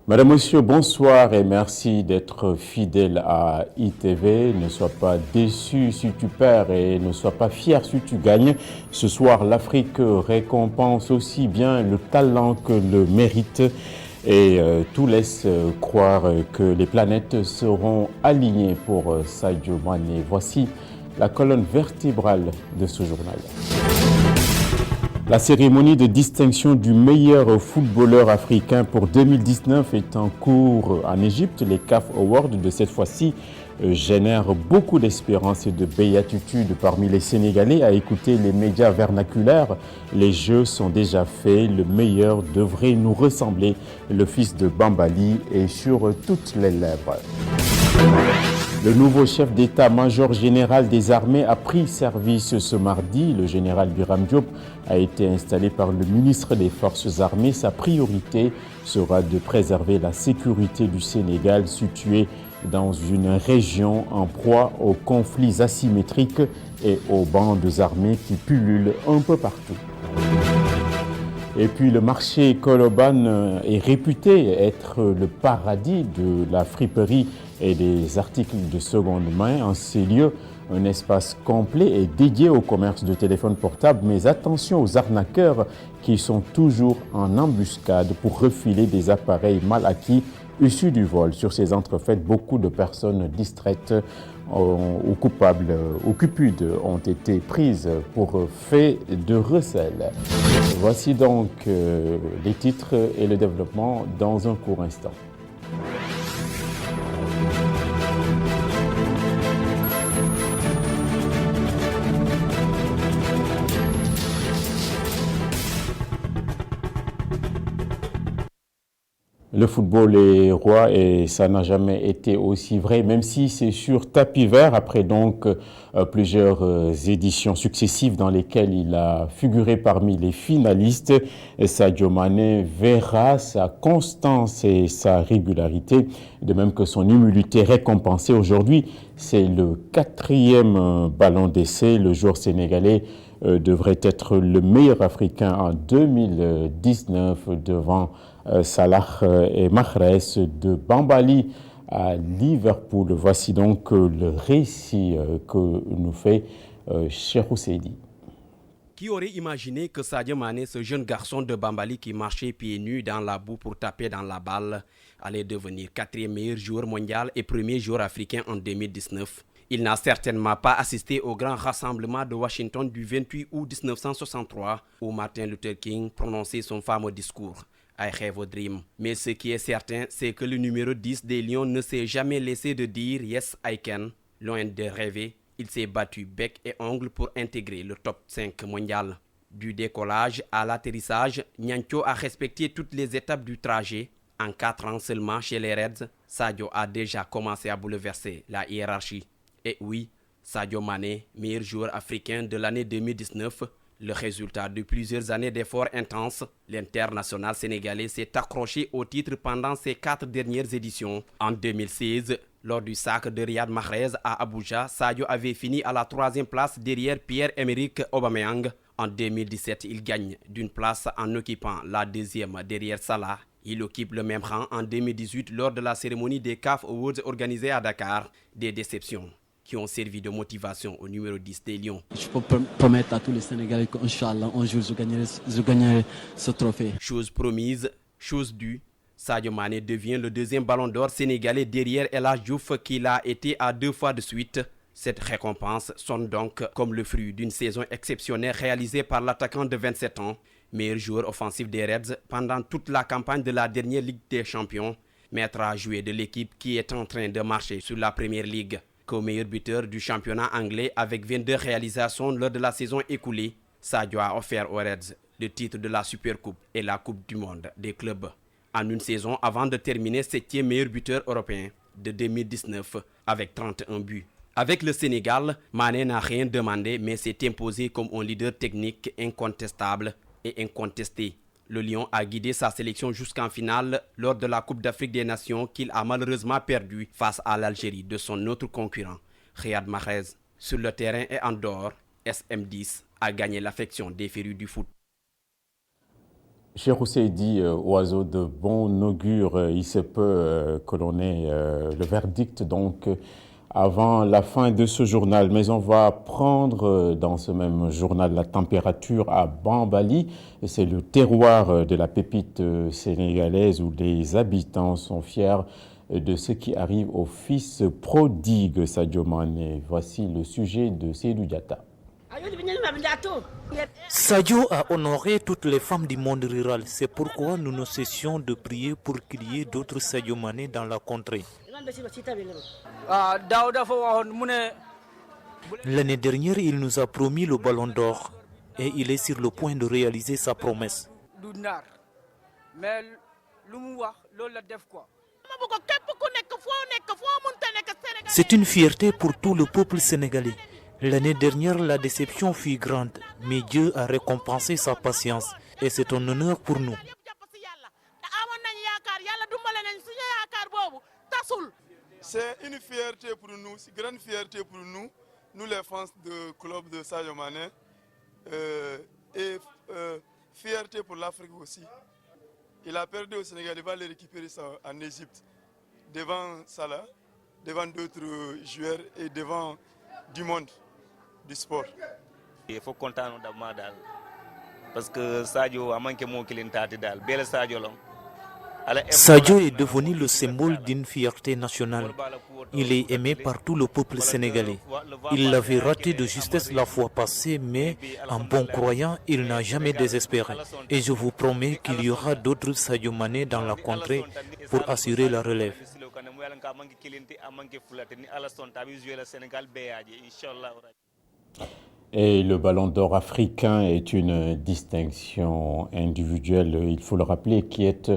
Madame, Monsieur, bonsoir et merci d'être fidèle à ITV. Ne sois pas déçu si tu perds et ne sois pas fier si tu gagnes. Ce soir, l'Afrique récompense aussi bien le talent que le mérite et tout laisse croire que les planètes seront alignées pour Sadio Mané. Voici la colonne vertébrale de ce journal. La cérémonie de distinction du meilleur footballeur africain pour 2019 est en cours en Égypte. Les CAF Awards de cette fois-ci génèrent beaucoup d'espérance et de béatitude parmi les Sénégalais. À écouter les médias vernaculaires, les jeux sont déjà faits. Le meilleur devrait nous ressembler. Le fils de Bambali est sur toutes les lèvres. Le nouveau chef d'état-major général des armées a pris service ce mardi. Le général Biram Diop a été installé par le ministre des Forces armées. Sa priorité sera de préserver la sécurité du Sénégal, situé dans une région en proie aux conflits asymétriques et aux bandes armées qui pullulent un peu partout. Et puis le marché Koloban est réputé être le paradis de la friperie et des articles de seconde main. En ces lieux, un espace complet est dédié au commerce de téléphones portables, mais attention aux arnaqueurs qui sont toujours en embuscade pour refiler des appareils mal acquis issus du vol. Sur ces entrefaites, beaucoup de personnes distraites ou coupables ou cupides ont été prises pour fait de recel. Voici donc les titres et le développement dans un court instant. Le football est roi et ça n'a jamais été aussi vrai, même si c'est sur tapis vert, après donc plusieurs éditions successives dans lesquelles il a figuré parmi les finalistes. Sadio Mané verra sa constance et sa régularité, de même que son humilité récompensée. Aujourd'hui, c'est le 4e ballon d'essai. Le joueur sénégalais devrait être le meilleur africain en 2019 devant Salah et Mahrez de Bambali à Liverpool. Voici donc le récit que nous fait Cheikh Ousseidi. Qui aurait imaginé que Sadio Mané, ce jeune garçon de Bambali qui marchait pieds nus dans la boue pour taper dans la balle, allait devenir 4e meilleur joueur mondial et 1er joueur africain en 2019. Il n'a certainement pas assisté au grand rassemblement de Washington du 28 août 1963 où Martin Luther King prononçait son fameux discours « I have a dream ». Mais ce qui est certain, c'est que le numéro 10 des Lions ne s'est jamais laissé de dire « Yes, I can ». Loin de rêver, il s'est battu bec et ongle pour intégrer le top 5 mondial. Du décollage à l'atterrissage, Niancho a respecté toutes les étapes du trajet. En 4 ans seulement chez les Reds, Sadio a déjà commencé à bouleverser la hiérarchie. Et oui, Sadio Mané, meilleur joueur africain de l'année 2019, le résultat de plusieurs années d'efforts intenses, l'international sénégalais s'est accroché au titre pendant ces 4 dernières éditions. En 2016, lors du sacre de Riyad Mahrez à Abuja, Sadio avait fini à la 3e place derrière Pierre-Emerick Aubameyang. En 2017, il gagne d'une place en occupant la 2e derrière Salah. Il occupe le même rang en 2018 lors de la cérémonie des CAF Awards organisée à Dakar. Des déceptions qui ont servi de motivation au numéro 10 des Lions. Je peux promettre à tous les Sénégalais qu'Inch'Allah, un jour, je gagnerai ce trophée. Chose promise, chose due, Sadio Mané devient le 2e ballon d'or sénégalais derrière El Hadji Diouf qui l'a été à 2 fois de suite. Cette récompense sonne donc comme le fruit d'une saison exceptionnelle réalisée par l'attaquant de 27 ans, meilleur joueur offensif des Reds pendant toute la campagne de la dernière Ligue des Champions, maître à jouer de l'équipe qui est en train de marcher sur la Première Ligue. Co-meilleur buteur du championnat anglais avec 22 réalisations lors de la saison écoulée, Sadio a offert aux Reds le titre de la Supercoupe et la Coupe du Monde des clubs en une saison avant de terminer 7e meilleur buteur européen de 2019 avec 31 buts. Avec le Sénégal, Mané n'a rien demandé mais s'est imposé comme un leader technique incontestable et incontesté. Le Lion a guidé sa sélection jusqu'en finale lors de la Coupe d'Afrique des Nations qu'il a malheureusement perdue face à l'Algérie de son autre concurrent, Riyad Mahrez. Sur le terrain et en dehors, SM10 a gagné l'affection des férus du foot. Cher Ousseidi, oiseau de bon augure, il se peut que l'on ait le verdict donc avant la fin de ce journal. Mais on va prendre dans ce même journal la température à Bambali. C'est le terroir de la pépite sénégalaise où les habitants sont fiers de ce qui arrive au fils prodigue Sadio Mané. Voici le sujet de Seydou Diatta. Sadio a honoré toutes les femmes du monde rural. C'est pourquoi nous ne cessions de prier pour qu'il y ait d'autres Sadio Mané dans la contrée. L'année dernière, il nous a promis le ballon d'or et il est sur le point de réaliser sa promesse. C'est une fierté pour tout le peuple sénégalais. L'année dernière, la déception fut grande, mais Dieu a récompensé sa patience et c'est un honneur pour nous. C'est une fierté pour nous, c'est une grande fierté pour nous, nous les fans du club de Sadio Mané, et fierté pour l'Afrique aussi. Il a perdu au Sénégal, il va le récupérer ça en Égypte, devant Salah, devant d'autres joueurs et devant du monde du sport. Il faut compter parce que Sadio a manqué mon kilintati dal. Bel Sadio long. Sadio est devenu le symbole d'une fierté nationale. Il est aimé par tout le peuple sénégalais. Il l'avait raté de justesse la fois passée, mais en bon croyant, il n'a jamais désespéré. Et je vous promets qu'il y aura d'autres Sadio Mané dans la contrée pour assurer la relève. Et le Ballon d'Or africain est une distinction individuelle, il faut le rappeler, qui est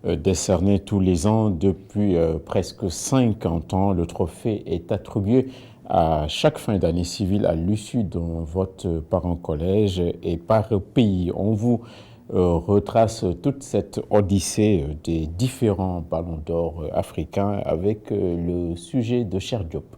décerné tous les ans depuis presque 50 ans. Le trophée est attribué à chaque fin d'année civile à l'issue d'un vote par un collège et par pays. On vous retrace toute cette odyssée des différents Ballons d'Or africains avec le sujet de Cher Diop.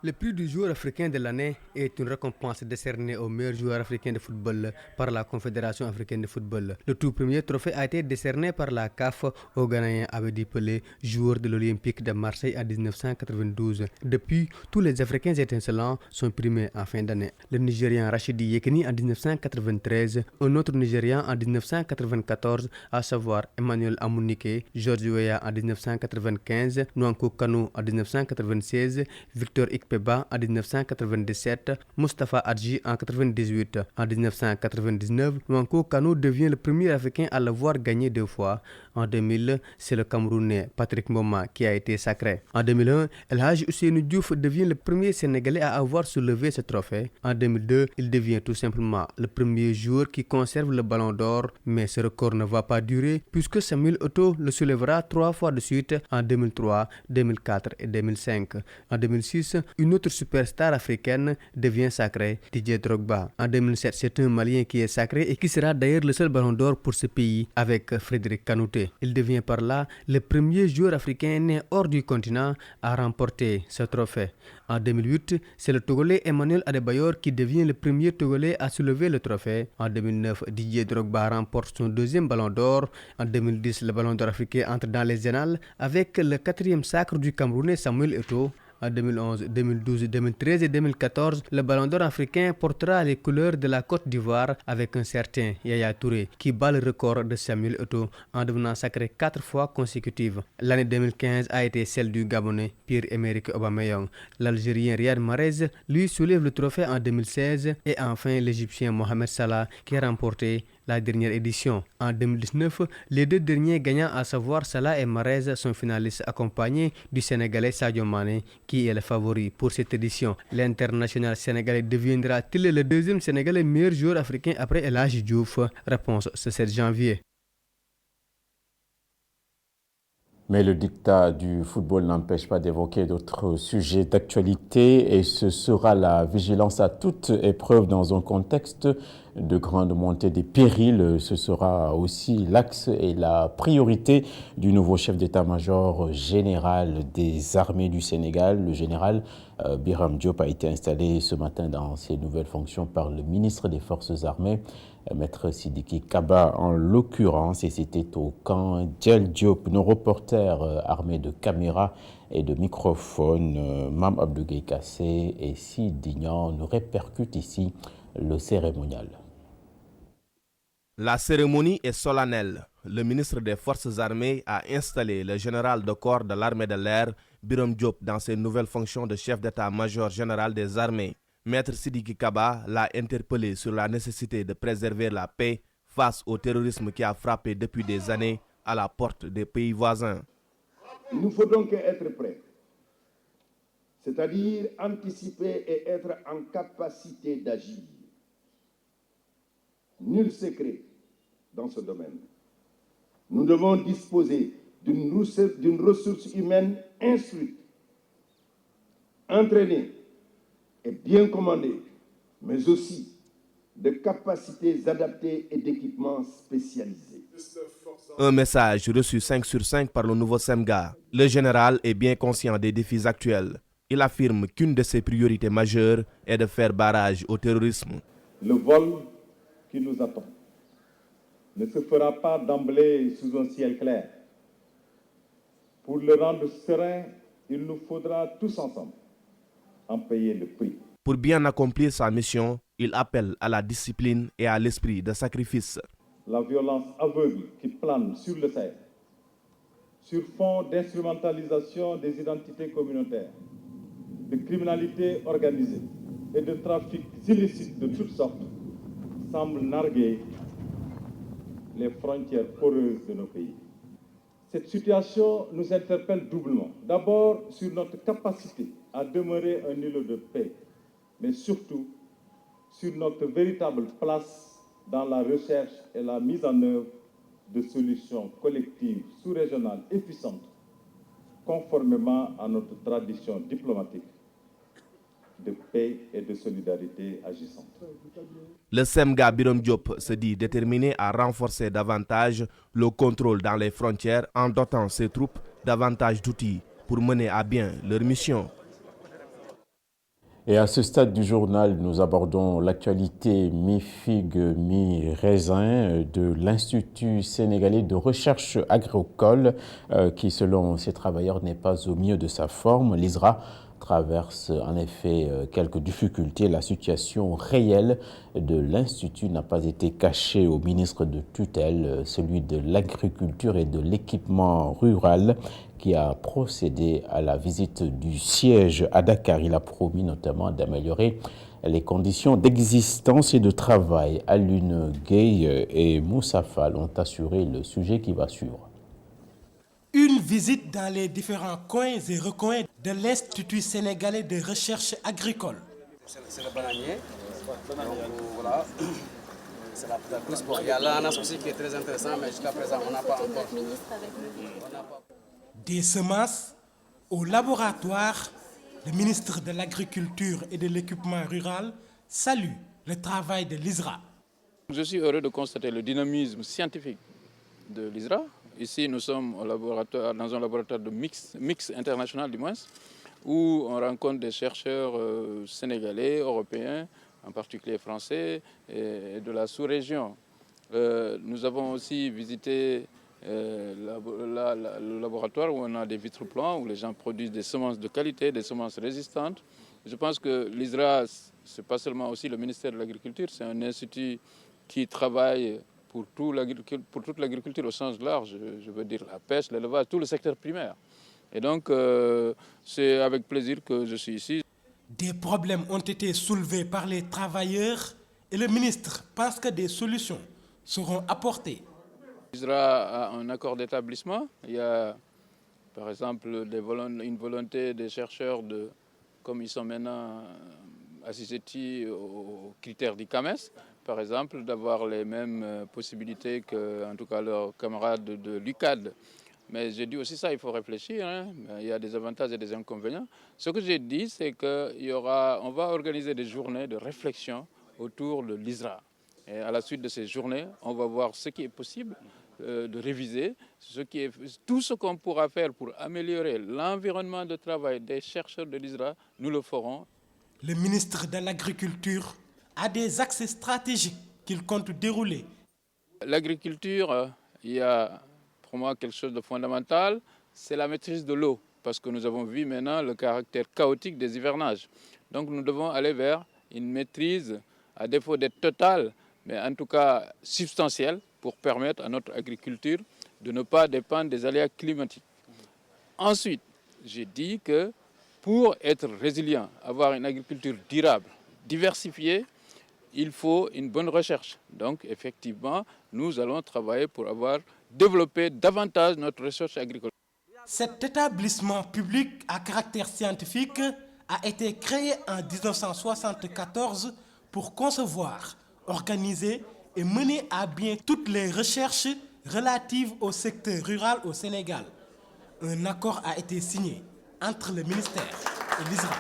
Le prix du joueur africain de l'année est une récompense décernée au meilleur joueur africain de football par la Confédération africaine de football. Le tout premier trophée a été décerné par la CAF au Ghanéen Abedi Pelé, joueur de l'Olympique de Marseille en 1992. Depuis, tous les Africains étincelants sont primés en fin d'année. Le Nigérian Rachidi Yekini en 1993, un autre Nigérian en 1994, à savoir Emmanuel Amunike, George Weah en 1995, Nwankwo Kanu en 1996, Victor Ikpeba en 1997, Mustafa Adji en 1998. En 1999, Nwankwo Kanu devient le premier Africain à l'avoir gagné 2 fois. En 2000, c'est le Camerounais Patrick Mboma qui a été sacré. En 2001, El Hadji Ousseynou Diouf devient le premier Sénégalais à avoir soulevé ce trophée. En 2002, il devient tout simplement le premier joueur qui conserve le Ballon d'Or. Mais ce record ne va pas durer puisque Samuel Eto'o le soulèvera 3 fois de suite en 2003, 2004 et 2005. En 2006, une autre superstar africaine devient sacrée, Didier Drogba. En 2007, c'est un Malien qui est sacré et qui sera d'ailleurs le seul Ballon d'Or pour ce pays avec Frédéric Kanouté. Il devient par là le premier joueur africain né hors du continent à remporter ce trophée. En 2008, c'est le Togolais Emmanuel Adebayor qui devient le premier Togolais à soulever le trophée. En 2009, Didier Drogba remporte son 2e Ballon d'Or. En 2010, le Ballon d'Or africain entre dans les annales avec le 4e sacre du Camerounais Samuel Eto'o. En 2011, 2012, 2013 et 2014, le Ballon d'Or africain portera les couleurs de la Côte d'Ivoire avec un certain Yaya Touré qui bat le record de Samuel Eto'o en devenant sacré 4 fois consécutives. L'année 2015 a été celle du Gabonais Pierre-Emerick Aubameyang. L'Algérien Riyad Mahrez lui soulève le trophée en 2016 et enfin l'Égyptien Mohamed Salah qui a remporté la dernière édition. En 2019, les 2 derniers gagnants, à savoir Salah et Mahrez, sont finalistes accompagnés du Sénégalais Sadio Mané qui est le favori pour cette édition. L'international sénégalais deviendra-t-il le 2e Sénégalais meilleur joueur africain après El Hadji Diouf? Réponse ce 7 janvier. Mais le dictat du football n'empêche pas d'évoquer d'autres sujets d'actualité et ce sera la vigilance à toute épreuve dans un contexte de grande montée des périls. Ce sera aussi l'axe et la priorité du nouveau chef d'état-major général des armées du Sénégal. Le général Birame Diop a été installé ce matin dans ses nouvelles fonctions par le ministre des Forces armées, Maître Sidiki Kaba en l'occurrence, et c'était au camp Djel Diop. Nos reporters armés de caméras et de microphones, Mam Abdougué Kassé et Sidignan, nous répercutent ici le cérémonial. La cérémonie est solennelle. Le ministre des Forces armées a installé le général de corps de l'armée de l'air, Biram Diop, dans ses nouvelles fonctions de chef d'état-major général des armées. Maître Sidiki Kaba l'a interpellé sur la nécessité de préserver la paix face au terrorisme qui a frappé depuis des années à la porte des pays voisins. Il nous faut donc être prêts, c'est-à-dire anticiper et être en capacité d'agir. Nul secret dans ce domaine. Nous devons disposer d'une ressource humaine instruite, entraînée et bien commandée, mais aussi de capacités adaptées et d'équipements spécialisés. Un message reçu 5 sur 5 par le nouveau SEMGA. Le général est bien conscient des défis actuels. Il affirme qu'une de ses priorités majeures est de faire barrage au terrorisme. Le vol qui nous attend ne se fera pas d'emblée sous un ciel clair. Pour le rendre serein, il nous faudra tous ensemble en payer le prix. Pour bien accomplir sa mission, il appelle à la discipline et à l'esprit de sacrifice. La violence aveugle qui plane sur le Sahel, sur fond d'instrumentalisation des identités communautaires, de criminalité organisée et de trafics illicites de toutes sortes, semble narguer les frontières poreuses de nos pays. Cette situation nous interpelle doublement. D'abord sur notre capacité à demeurer un îlot de paix, mais surtout sur notre véritable place dans la recherche et la mise en œuvre de solutions collectives sous-régionales efficientes, conformément à notre tradition diplomatique de paix et de solidarité agissante. Le SEMGA Biram Diop se dit déterminé à renforcer davantage le contrôle dans les frontières en dotant ses troupes davantage d'outils pour mener à bien leur mission. Et à ce stade du journal, nous abordons l'actualité mi-figue, mi-raisin de l'Institut sénégalais de recherche agricole qui, selon ses travailleurs, n'est pas au mieux de sa forme. L'ISRA traverse en effet quelques difficultés. La situation réelle de l'Institut n'a pas été cachée au ministre de tutelle, celui de l'agriculture et de l'équipement rural, qui a procédé à la visite du siège à Dakar. Il a promis notamment d'améliorer les conditions d'existence et de travail. Alune Gueye et Moussa Fall ont assuré le sujet qui va suivre. Une visite dans les différents coins et recoins de l'Institut sénégalais de recherche agricole. C'est le bananier. Donc voilà. C'est la plus bon. Il y a l'ananas aussi qui est très intéressant, mais jusqu'à présent, on n'a pas encore. Des semences au laboratoire, le ministre de l'Agriculture et de l'Équipement rural salue le travail de l'ISRA. Je suis heureux de constater le dynamisme scientifique de l'ISRA. Ici, nous sommes au laboratoire, dans un laboratoire de mix international du moins, où on rencontre des chercheurs sénégalais, européens, en particulier français, et de la sous-région. Nous avons aussi visité le laboratoire où on a des vitres plans, où les gens produisent des semences de qualité, des semences résistantes. Je pense que l'ISRA, ce n'est pas seulement aussi le ministère de l'Agriculture, c'est un institut qui travaille pour toute l'agriculture au sens large, je veux dire la pêche, l'élevage, tout le secteur primaire. Et donc, c'est avec plaisir que je suis ici. Des problèmes ont été soulevés par les travailleurs et le ministre pense que des solutions seront apportées. l'ISRA a un accord d'établissement. Il y a, par exemple, une volonté des chercheurs, comme ils sont maintenant assujettis aux critères du CAMES, par exemple, d'avoir les mêmes possibilités que, en tout cas, leurs camarades de l'UCAD. Mais j'ai dit aussi ça, il faut réfléchir. Il y a des avantages et des inconvénients. Ce que j'ai dit, c'est qu'on va organiser des journées de réflexion autour de l'ISRA. Et à la suite de ces journées, on va voir ce qui est possible de réviser, tout ce qu'on pourra faire pour améliorer l'environnement de travail des chercheurs de l'ISRA, nous le ferons. Le ministre de l'Agriculture a des axes stratégiques qu'il compte dérouler. L'agriculture, il y a pour moi quelque chose de fondamental, c'est la maîtrise de l'eau, parce que nous avons vu maintenant le caractère chaotique des hivernages. Donc nous devons aller vers une maîtrise, à défaut d'être totale, mais en tout cas substantielle, pour permettre à notre agriculture de ne pas dépendre des aléas climatiques. Ensuite, j'ai dit que pour être résilient, avoir une agriculture durable, diversifiée, il faut une bonne recherche. Donc effectivement, nous allons travailler pour développer davantage notre recherche agricole. Cet établissement public à caractère scientifique a été créé en 1974 pour concevoir, organiser et mener à bien toutes les recherches relatives au secteur rural au Sénégal. Un accord a été signé entre le ministère et l'ISRA.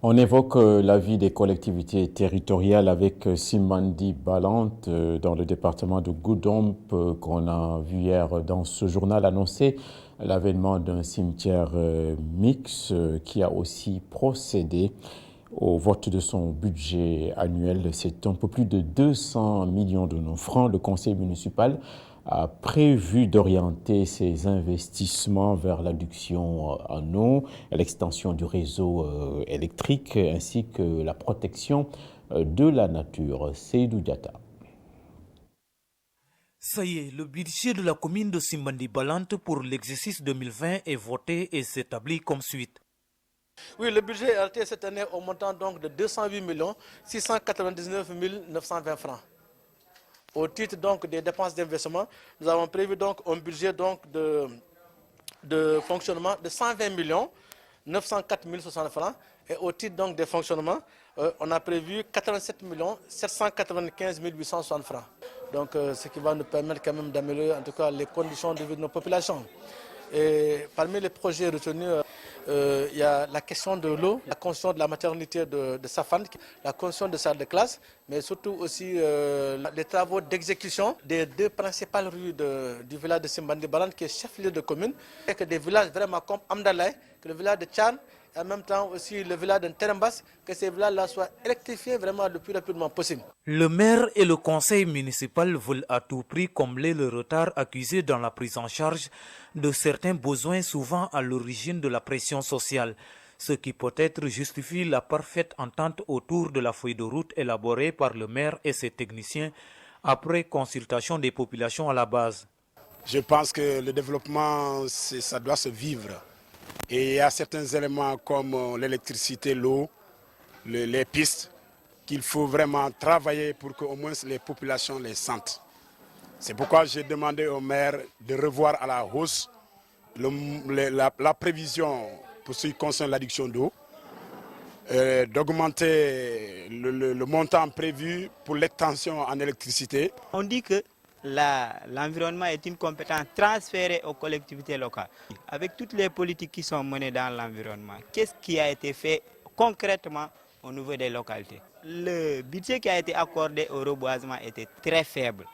On évoque la vie des collectivités territoriales avec Simbandi Balante dans le département de Goudomp qu'on a vu hier dans ce journal annoncer l'avènement d'un cimetière mixte qui a aussi procédé au vote de son budget annuel. C'est un peu plus de 200 millions de francs. Le conseil municipal a prévu d'orienter ses investissements vers l'adduction en eau, l'extension du réseau électrique ainsi que la protection de la nature. Seydou Diatta. Ça y est, le budget de la commune de Simbandi Balante pour l'exercice 2020 est voté et s'établit comme suite. Oui, le budget est arrêté cette année au montant donc de 208 699 920 francs. Au titre donc des dépenses d'investissement, nous avons prévu donc un budget donc de fonctionnement de 120 904 060 francs. Et au titre donc des fonctionnements, on a prévu 87 795 860 francs. Donc ce qui va nous permettre quand même d'améliorer en tout cas les conditions de vie de nos populations. Et parmi les projets retenus, il y a la question de l'eau, la construction de la maternité de Safan, la construction de salles de classe, mais surtout aussi les travaux d'exécution des deux principales rues du village de Simbandi Balante, qui est chef-lieu de commune, et que des villages vraiment comme Amdalay, que le village de Tchan, et en même temps aussi le village de Terembas, que ces villages-là soient électrifiés vraiment le plus rapidement possible. Le maire et le conseil municipal veulent à tout prix combler le retard accusé dans la prise en charge de certains besoins souvent à l'origine de la pression sociale, ce qui peut-être justifie la parfaite entente autour de la feuille de route élaborée par le maire et ses techniciens après consultation des populations à la base. Je pense que le développement, ça doit se vivre. Et il y a certains éléments comme l'électricité, l'eau, les pistes, qu'il faut vraiment travailler pour qu'au moins les populations les sentent. C'est pourquoi j'ai demandé au maire de revoir à la hausse la prévision pour ce qui concerne l'adduction d'eau, d'augmenter le montant prévu pour l'extension en électricité. On dit que l'environnement est une compétence transférée aux collectivités locales. Avec toutes les politiques qui sont menées dans l'environnement, qu'est-ce qui a été fait concrètement au niveau des localités? Le budget qui a été accordé au reboisement était très faible.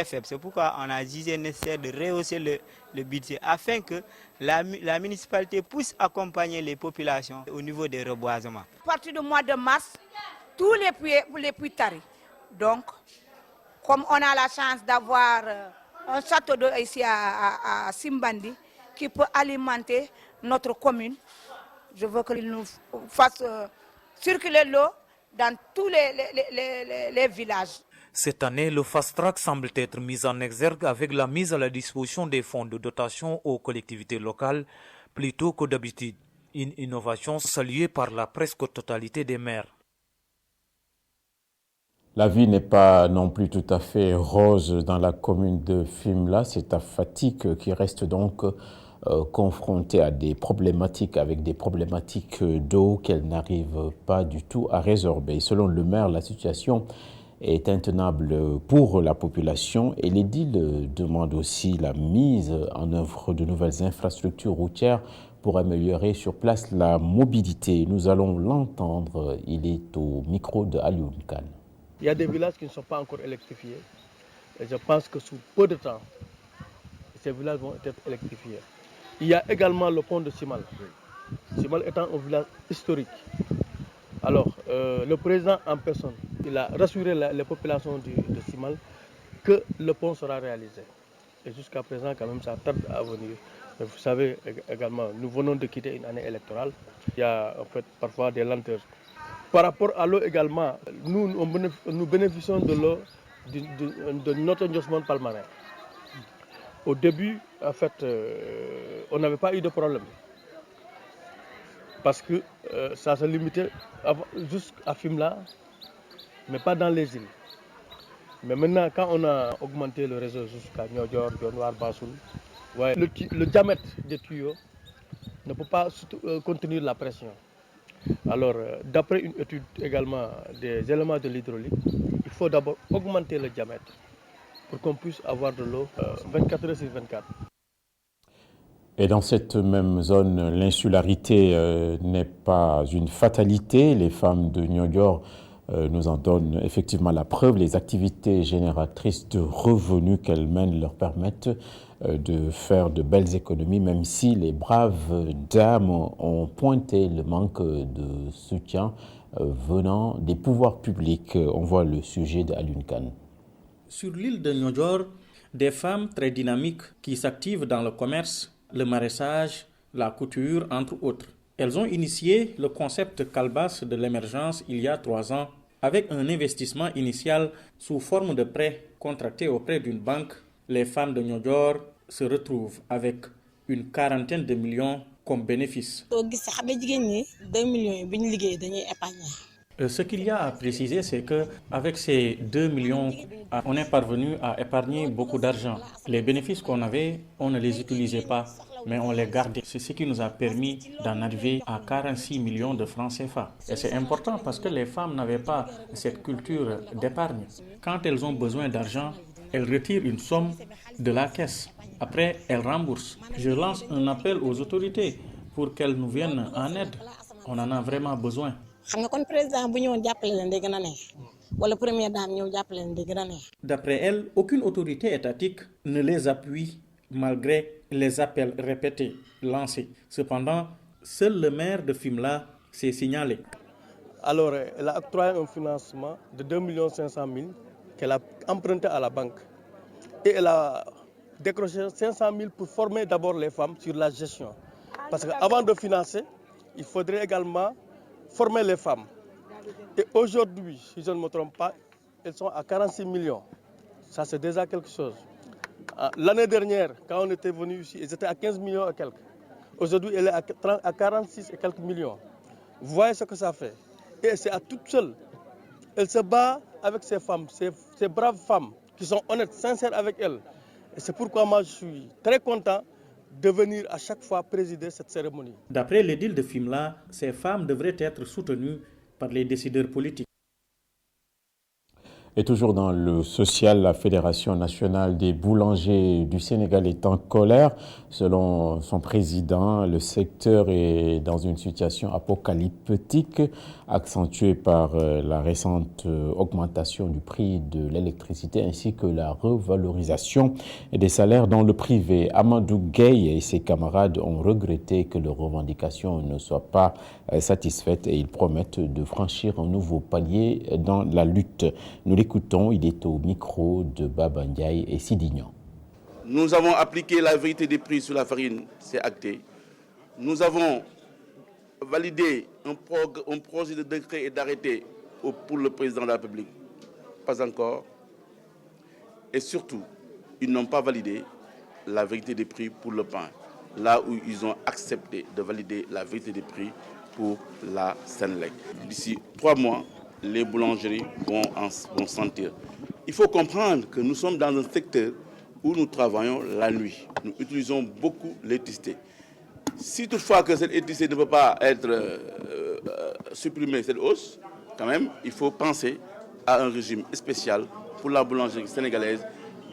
C'est pourquoi on a jugé nécessaire de rehausser le budget afin que la municipalité puisse accompagner les populations au niveau des reboisements. À partir du mois de mars, tous les puits tarissent. Donc, comme on a la chance d'avoir un château d'eau ici à Simbandi qui peut alimenter notre commune, je veux qu'il nous fasse circuler l'eau dans tous les villages. Cette année, le Fast Track semble être mis en exergue avec la mise à la disposition des fonds de dotation aux collectivités locales plutôt que d'habitude. Une innovation saluée par la presque totalité des maires. La vie n'est pas non plus tout à fait rose dans la commune de Fimela. C'est à Fatick qui reste donc confrontée à des problématiques, avec des problématiques d'eau qu'elle n'arrive pas du tout à résorber. Selon le maire, la situation est intenable pour la population et l'édile demande aussi la mise en œuvre de nouvelles infrastructures routières pour améliorer sur place la mobilité. Nous allons l'entendre, il est au micro de Alioune Kane. Il y a des villages qui ne sont pas encore électrifiés et je pense que sous peu de temps, ces villages vont être électrifiés. Il y a également le pont de Simal. Simal étant un village historique Alors, le président en personne, il a rassuré les populations de Simal que le pont sera réalisé. Et jusqu'à présent, quand même, ça tarde à venir. Mais vous savez également, nous venons de quitter une année électorale. Il y a en fait parfois des lenteurs. Par rapport à l'eau également, nous bénéficions de l'eau de notre endossement palmarin. Au début, en fait, on n'avait pas eu de problème. Parce que ça se limitait jusqu'à Fimela, mais pas dans les îles. Mais maintenant, quand on a augmenté le réseau jusqu'à Niodior, Dionewar, Bassoul, ouais, le diamètre des tuyaux ne peut pas contenir la pression. Alors, d'après une étude également des éléments de l'hydraulique, il faut d'abord augmenter le diamètre pour qu'on puisse avoir de l'eau 24 heures sur 24. Et dans cette même zone, l'insularité n'est pas une fatalité. Les femmes de Niodior nous en donnent effectivement la preuve. Les activités génératrices de revenus qu'elles mènent leur permettent de faire de belles économies, même si les braves dames ont pointé le manque de soutien venant des pouvoirs publics. On voit le sujet d'Alioune Kane. Sur l'île de Niodior, des femmes très dynamiques qui s'activent dans le commerce, le maraîchage, la couture, entre autres. Elles ont initié le concept Calebasse de l'émergence il y a 3 ans avec un investissement initial sous forme de prêt contracté auprès d'une banque. Les femmes de Niodior se retrouvent avec une quarantaine de millions comme bénéfice. Ce qu'il y a à préciser, c'est qu'avec ces 2 millions, on est parvenu à épargner beaucoup d'argent. Les bénéfices qu'on avait, on ne les utilisait pas, mais on les gardait. C'est ce qui nous a permis d'en arriver à 46 millions de francs CFA. Et c'est important parce que les femmes n'avaient pas cette culture d'épargne. Quand elles ont besoin d'argent, elles retirent une somme de la caisse. Après, elles remboursent. Je lance un appel aux autorités pour qu'elles nous viennent en aide. On en a vraiment besoin. D'après elle, aucune autorité étatique ne les appuie malgré les appels répétés lancés. Cependant, seul le maire de Fimela s'est signalé. Alors, elle a octroyé un financement de 2 500 000 qu'elle a emprunté à la banque. Et elle a décroché 500 000 pour former d'abord les femmes sur la gestion. Parce qu'avant de financer, il faudrait également former les femmes. Et aujourd'hui, si je ne me trompe pas, elles sont à 46 millions. Ça, c'est déjà quelque chose. L'année dernière, quand on était venu ici, elles étaient à 15 millions et quelques. Aujourd'hui, elle est à 46 et quelques millions. Vous voyez ce que ça fait. Et c'est à toute seule. Elle se bat avec ces femmes, ces braves femmes qui sont honnêtes, sincères avec elle. Et c'est pourquoi moi, je suis très content de venir à chaque fois présider cette cérémonie. D'après l'édile de Fimela, ces femmes devraient être soutenues par les décideurs politiques. Et toujours dans le social, la Fédération nationale des boulangers du Sénégal est en colère. Selon son président, le secteur est dans une situation apocalyptique, accentuée par la récente augmentation du prix de l'électricité ainsi que la revalorisation des salaires dans le privé. Amadou Gueye et ses camarades ont regretté que leurs revendications ne soient pas satisfaites et ils promettent de franchir un nouveau palier dans la lutte. Nous l'écoutons, il est au micro de Baba Ndiaye et Sidignan. Nous avons appliqué la vérité des prix sur la farine, c'est acté. Nous avons validé un projet de décret et d'arrêté pour le président de la République. Pas encore. Et surtout, ils n'ont pas validé la vérité des prix pour le pain, là où ils ont accepté de valider la vérité des prix pour la Senelec. D'ici 3 mois, les boulangeries vont sentir. Il faut comprendre que nous sommes dans un secteur où nous travaillons la nuit. Nous utilisons beaucoup l'électricité. Si toutefois que cette électricité ne peut pas être supprimée, cette hausse, quand même, il faut penser à un régime spécial pour la boulangerie sénégalaise,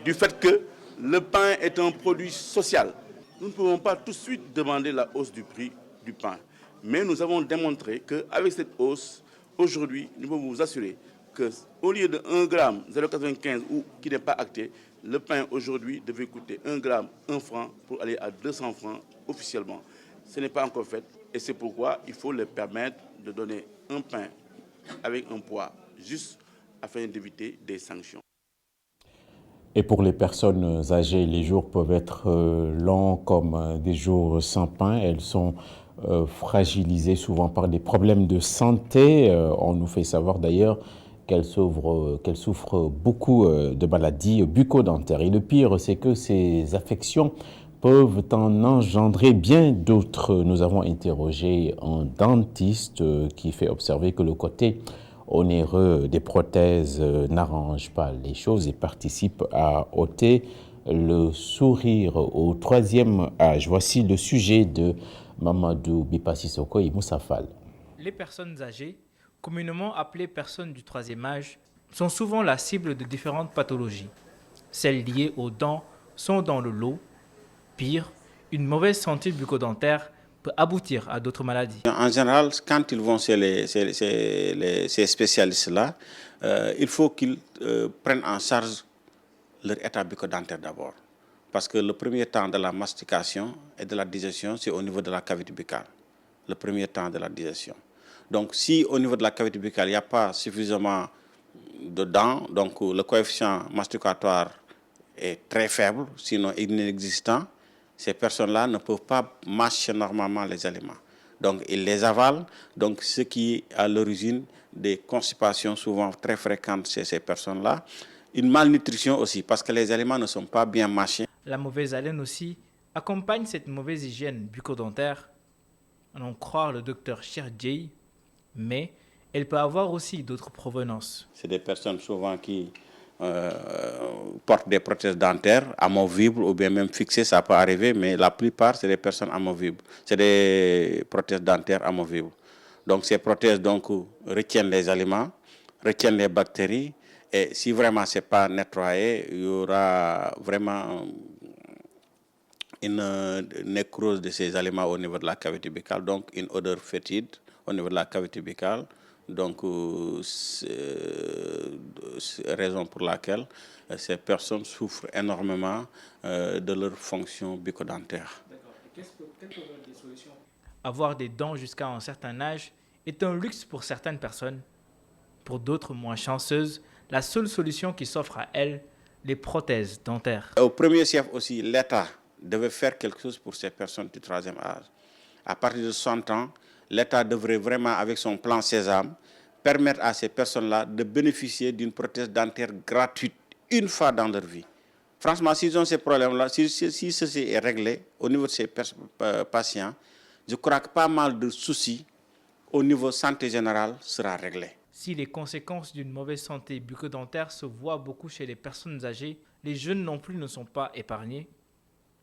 du fait que le pain est un produit social. Nous ne pouvons pas tout de suite demander la hausse du prix du pain. Mais nous avons démontré qu'avec cette hausse, aujourd'hui, nous pouvons vous assurer qu'au lieu de 1 gramme 0,95 ou qui n'est pas acté, le pain aujourd'hui devait coûter 1 gramme 1 franc pour aller à 200 francs officiellement. Ce n'est pas encore fait et c'est pourquoi il faut leur permettre de donner un pain avec un poids juste afin d'éviter des sanctions. Et pour les personnes âgées, les jours peuvent être longs comme des jours sans pain. Elles sont fragilisées souvent par des problèmes de santé. On nous fait savoir d'ailleurs qu'elles souffrent beaucoup de maladies bucco-dentaires. Et le pire, c'est que ces affections peuvent en engendrer bien d'autres. Nous avons interrogé un dentiste qui fait observer que le côté onéreux des prothèses n'arrange pas les choses et participe à ôter le sourire au troisième âge. Voici le sujet de Mamadou Bipa-Sissoko et Moussa Fall. Les personnes âgées, communément appelées personnes du troisième âge, sont souvent la cible de différentes pathologies. Celles liées aux dents sont dans le lot. Pire, une mauvaise santé bucco-dentaire peut aboutir à d'autres maladies. En général, quand ils vont chez ces spécialistes-là, il faut qu'ils prennent en charge leur état bucco-dentaire d'abord. Parce que le premier temps de la mastication et de la digestion, c'est au niveau de la cavité buccale. Le premier temps de la digestion. Donc, si au niveau de la cavité buccale, il n'y a pas suffisamment de dents, donc le coefficient masticatoire est très faible, sinon inexistant, ces personnes-là ne peuvent pas mâcher normalement les aliments. Donc, ils les avalent, donc ce qui est à l'origine des constipations souvent très fréquentes chez ces personnes-là. Une malnutrition aussi, parce que les aliments ne sont pas bien mâchés. La mauvaise haleine aussi accompagne cette mauvaise hygiène bucco-dentaire. À en croire le docteur Cherjei, mais elle peut avoir aussi d'autres provenances. C'est des personnes souvent qui portent des prothèses dentaires amovibles ou bien même fixées, ça peut arriver, mais la plupart, c'est des personnes amovibles. C'est des prothèses dentaires amovibles. Donc ces prothèses retiennent les aliments, retiennent les bactéries, et si vraiment ce n'est pas nettoyé, il y aura vraiment une nécrose de ces aliments au niveau de la cavité buccale, donc une odeur fétide au niveau de la cavité buccale. Donc, c'est raison pour laquelle ces personnes souffrent énormément de leur fonction bucco-dentaire. Quelles peuvent être des solutions? Avoir des dents jusqu'à un certain âge est un luxe pour certaines personnes. Pour d'autres moins chanceuses, la seule solution qui s'offre à elles, les prothèses dentaires. Au premier chef aussi, l'État devait faire quelque chose pour ces personnes du troisième âge. À partir de 60 ans, l'État devrait vraiment, avec son plan Sésame, permettre à ces personnes-là de bénéficier d'une prothèse dentaire gratuite une fois dans leur vie. Franchement, s'ils ont ces problèmes-là, si ceci est réglé au niveau de ces patients, je crois que pas mal de soucis au niveau santé générale sera réglé. Si les conséquences d'une mauvaise santé bucco-dentaire se voient beaucoup chez les personnes âgées, les jeunes non plus ne sont pas épargnés.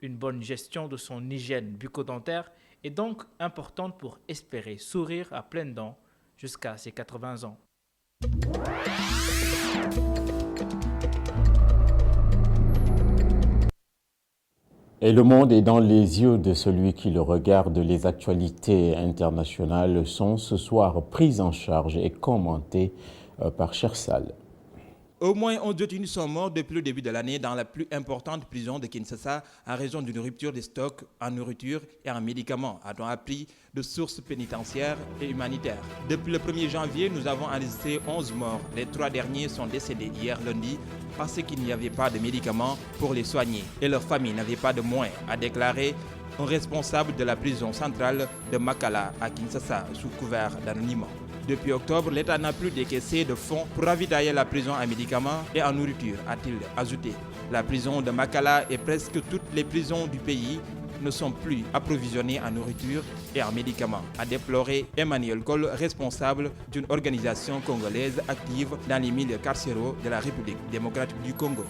Une bonne gestion de son hygiène bucco-dentaire est donc importante pour espérer sourire à pleines dents jusqu'à ses 80 ans. Et le monde est dans les yeux de celui qui le regarde. Les actualités internationales sont ce soir prises en charge et commentées par Chersal. Au moins 11 détenus sont morts depuis le début de l'année dans la plus importante prison de Kinshasa en raison d'une rupture des stocks en nourriture et en médicaments, a-t-on appris de sources pénitentiaires et humanitaires. Depuis le 1er janvier, nous avons enregistré 11 morts. Les 3 derniers sont décédés hier lundi parce qu'il n'y avait pas de médicaments pour les soigner et leur famille n'avait pas de moyens, a déclaré un responsable de la prison centrale de Makala à Kinshasa sous couvert d'anonymat. Depuis octobre, l'État n'a plus décaissé de fonds pour ravitailler la prison en médicaments et en nourriture, a-t-il ajouté. La prison de Makala et presque toutes les prisons du pays ne sont plus approvisionnées en nourriture et en médicaments, a déploré Emmanuel Kohl, responsable d'une organisation congolaise active dans les milieux carcéraux de la République démocratique du Congo.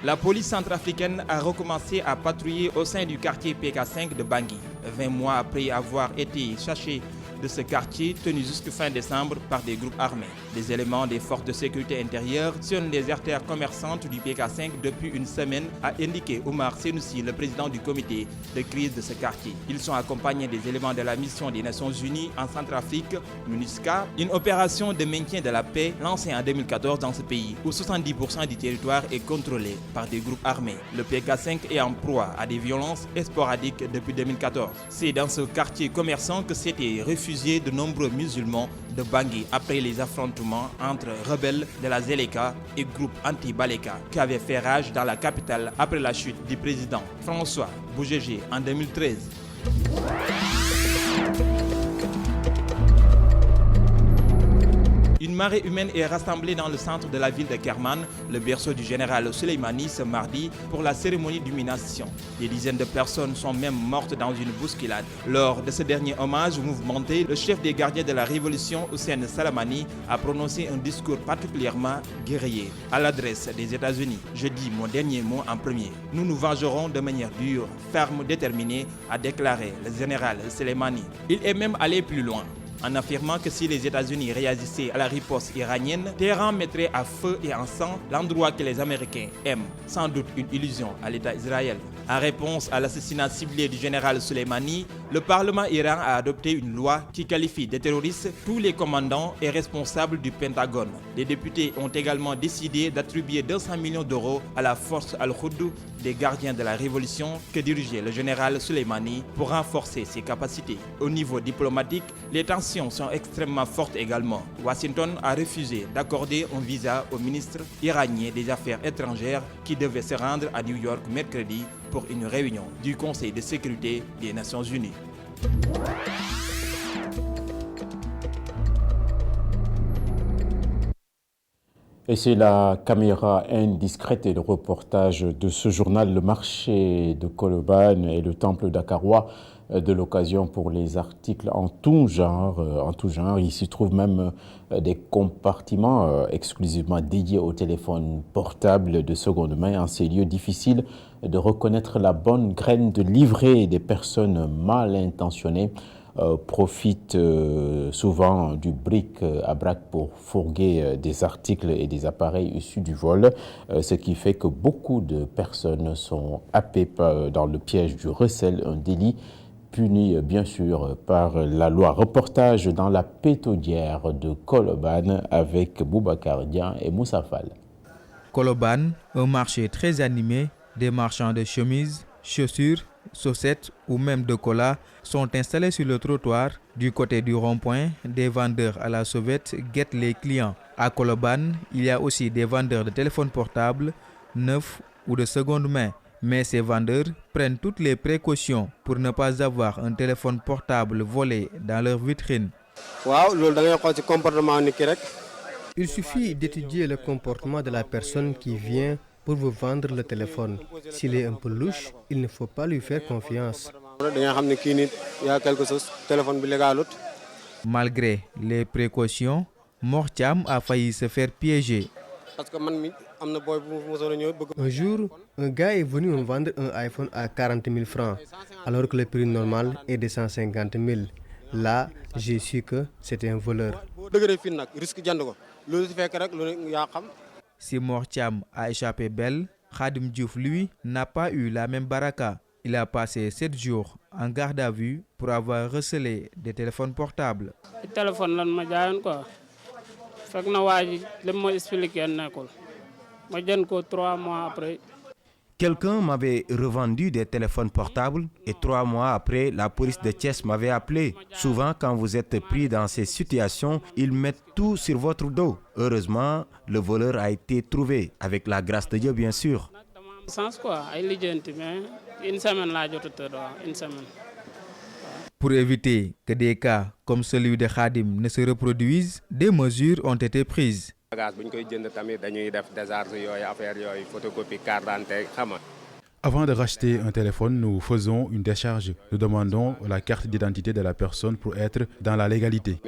La police centrafricaine a recommencé à patrouiller au sein du quartier PK5 de Bangui. 20 mois après avoir été chassée de ce quartier tenu jusqu'à fin décembre par des groupes armés. Des éléments des forces de sécurité intérieure sillonnent les artères commerçantes du PK5 depuis une semaine, a indiqué Oumar Senoussi, le président du comité de crise de ce quartier. Ils sont accompagnés des éléments de la mission des Nations Unies en Centrafrique, MINUSCA, une opération de maintien de la paix lancée en 2014 dans ce pays, où 70% du territoire est contrôlé par des groupes armés. Le PK5 est en proie à des violences sporadiques depuis 2014. C'est dans ce quartier commerçant que s'étaient réfugiés de nombreux musulmans de Bangui après les affrontements entre rebelles de la Zeleka et groupes anti-Baleka qui avaient fait rage dans la capitale après la chute du président François Bougégé en 2013. Une marée humaine est rassemblée dans le centre de la ville de Kerman, le berceau du général Soleimani, ce mardi pour la cérémonie d'humiliation. Des dizaines de personnes sont même mortes dans une bousculade. Lors de ce dernier hommage mouvementé, le chef des gardiens de la révolution, Hussein Salamani, a prononcé un discours particulièrement guerrier à l'adresse des États-Unis. Je dis mon dernier mot en premier. Nous nous vengerons de manière dure, ferme, déterminée, a déclaré le général Soleimani. Il est même allé plus loin, en affirmant que si les États-Unis réagissaient à la riposte iranienne, Téhéran mettrait à feu et en sang l'endroit que les Américains aiment, sans doute une illusion à l'État israélien. En réponse à l'assassinat ciblé du général Soleimani, le Parlement iranien a adopté une loi qui qualifie de terroristes tous les commandants et responsables du Pentagone. Les députés ont également décidé d'attribuer 200 millions d'euros à la force Al-Khoud des gardiens de la révolution que dirigeait le général Soleimani pour renforcer ses capacités. Au niveau diplomatique, les tensions sont extrêmement fortes également. Washington a refusé d'accorder un visa au ministre iranien des Affaires étrangères qui devait se rendre à New York mercredi pour une réunion du Conseil de sécurité des Nations Unies. Et c'est la caméra indiscrète et le reportage de ce journal, le marché de Colobane et le temple dakarois, de l'occasion pour les articles en tout genre. Il s'y trouve même des compartiments exclusivement dédiés aux téléphones portables de seconde main. En ces lieux difficiles de reconnaître la bonne graine de livret des personnes mal intentionnées profitent souvent du bric-à-brac pour fourguer des articles et des appareils issus du vol, ce qui fait que beaucoup de personnes sont happées dans le piège du recel, un délit puni bien sûr par la loi. Reportage dans la pétaudière de Colobane avec Boubacar Dian et Moussa Fall. Colobane, un marché très animé, des marchands de chemises, chaussures, chaussettes ou même de cola sont installés sur le trottoir. Du côté du rond-point, des vendeurs à la sauvette guettent les clients. À Colobane, il y a aussi des vendeurs de téléphones portables, neufs ou de seconde main. Mais ces vendeurs prennent toutes les précautions pour ne pas avoir un téléphone portable volé dans leur vitrine. Il suffit d'étudier le comportement de la personne qui vient pour vous vendre le téléphone. S'il est un peu louche, il ne faut pas lui faire confiance. Malgré les précautions, Mortiam a failli se faire piéger. Un jour, un gars est venu me vendre un iPhone à 40 000 francs, alors que le prix normal est de 150 000. Là, j'ai su que c'était un voleur. Si Mortiam a échappé belle, Khadim Diouf, lui, n'a pas eu la même baraka. Il a passé 7 jours en garde à vue pour avoir recelé des téléphones portables. Quelqu'un m'avait revendu des téléphones portables et 3 mois après, la police de Thiès m'avait appelé. Souvent, quand vous êtes pris dans ces situations, ils mettent tout sur votre dos. Heureusement, le voleur a été trouvé, avec la grâce de Dieu, bien sûr. Pour éviter que des cas comme celui de Khadim ne se reproduisent, des mesures ont été prises. Avant de racheter un téléphone, nous faisons une décharge. Nous demandons la carte d'identité de la personne pour être dans la légalité.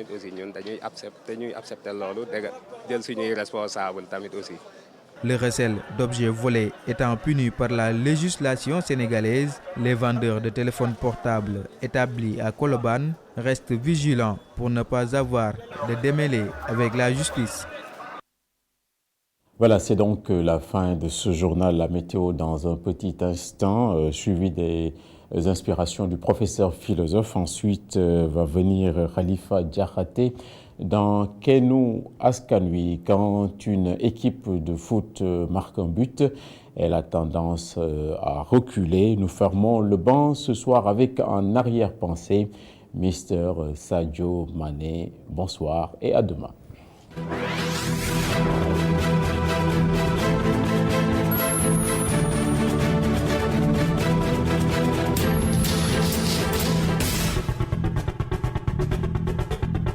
Le recel d'objets volés étant puni par la législation sénégalaise, les vendeurs de téléphones portables établis à Colobane restent vigilants pour ne pas avoir de démêlés avec la justice. Voilà, c'est donc la fin de ce journal, la météo dans un petit instant, suivi des inspirations du professeur philosophe. Ensuite va venir Khalifa Diakhaté dans Kenou Askanui. Quand une équipe de foot marque un but, elle a tendance à reculer. Nous fermons le banc ce soir avec en arrière-pensée Mr. Sadio Mané. Bonsoir et à demain.